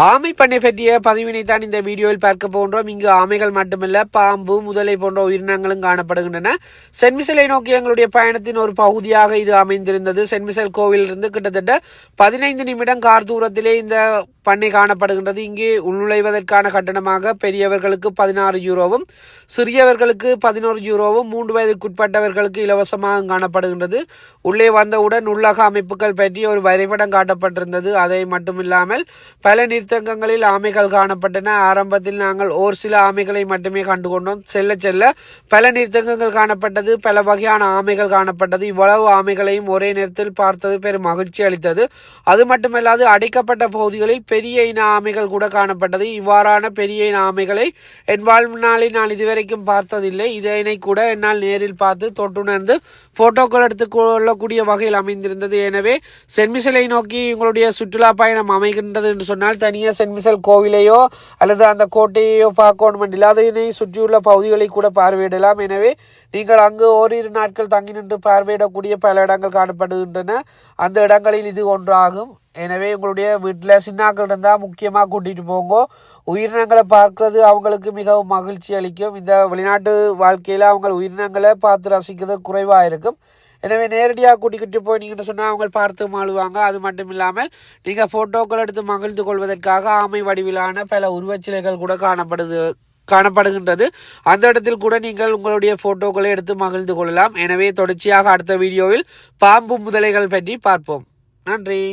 ஆமை பண்ணை பற்றிய பதிவினை தான் இந்த வீடியோவில் பார்க்க போன்றோம். இங்கு ஆமைகள் மட்டுமல்ல, பாம்பு, முதலை போன்ற உயிரினங்களும் காணப்படுகின்றன. சென்மிசலை நோக்கி எங்களுடைய பயணத்தின் ஒரு பகுதியாக இது அமைந்திருந்தது. சென்மிசல் கோவிலிருந்து கிட்டத்தட்ட 15 நிமிடம் கார் தூரத்திலே இந்த பண்ணை காணப்படுகின்றது. இங்கே உள்நுழைவதற்கான கட்டணமாக பெரியவர்களுக்கு 16 யூரோவும் சிறியவர்களுக்கு 11 யூரோவும் 3 வயதுக்குட்பட்டவர்களுக்கு இலவசமாக காணப்படுகின்றது. உள்ளே வந்தவுடன் உள்ளக அமைப்புகள் பற்றி ஒரு வரைபடம் காட்டப்பட்டிருந்தது. அதை மட்டுமில்லாமல் பல நிறுத்தங்களில் ஆமைகள் காணப்பட்டன. ஆரம்பத்தில் நாங்கள் ஒரு சில ஆமைகளை மட்டுமே கண்டுகொண்டோம். செல்ல செல்ல பல நிறுத்தங்கள் காணப்பட்டது. பல வகையான ஆமைகள் காணப்பட்டது. இவ்வளவு ஆமைகளையும் ஒரே நேரத்தில் பார்த்தது பெரும் மகிழ்ச்சி அளித்தது. அது மட்டுமல்லாது அடைக்கப்பட்ட பகுதிகளில் பெரிய இன ஆமைகள் கூட காணப்பட்டது. இவ்வாறான பெரிய இன ஆமைகளை என் வாழ்நாளில் நான் இதுவரைக்கும் பார்த்ததில்லை. இதனை கூட என்னால் நேரில் பார்த்து தொட்டுணர்ந்து போட்டோக்கள் எடுத்துக் கொள்ளக்கூடிய வகையில் அமைந்திருந்தது. எனவே சென்மிசலை நோக்கி உங்களுடைய சுற்றுலா பயணம் அமைகின்றது என்று சொன்னால் தனியாக சென்மிசல் கோவிலையோ அல்லது அந்த கோட்டையோ பார்க்கணும் இல்லை, அதனை சுற்றியுள்ள பகுதிகளை கூட பார்வையிடலாம். எனவே நீங்கள் அங்கு ஓரிரு நாட்கள் தங்கி நின்று பார்வையிடக்கூடிய பல இடங்கள் காணப்படுகின்றன. அந்த இடங்களில் இது ஒன்றாகும். எனவே உங்களுடைய வீட்டில் சின்னாக்கள் இருந்தால் முக்கியமாக கூட்டிகிட்டு போங்க. உயிரினங்களை பார்க்கறது அவங்களுக்கு மிகவும் மகிழ்ச்சி அளிக்கும். இந்த வெளிநாட்டு வாழ்க்கையில் அவங்க உயிரினங்களை பார்த்து ரசிக்கிறது குறைவாக இருக்கும். எனவே நேரடியாக கூட்டிக்கிட்டு போய் நீங்கள் சொன்னால் அவங்க பார்த்து மாழுவாங்க. அது மட்டும் இல்லாமல் நீங்கள் ஃபோட்டோக்கள் எடுத்து மகிழ்ந்து கொள்வதற்காக ஆமை வடிவிலான பல உருவச்சிலைகள் கூட காணப்படுகின்றது. அந்த இடத்தில் கூட நீங்கள் உங்களுடைய போட்டோக்களை எடுத்து மகிழ்ந்து கொள்ளலாம். எனவே தொடர்ச்சியாக அடுத்த வீடியோவில் பாம்பு முதலைகள் பற்றி பார்ப்போம். நன்றி.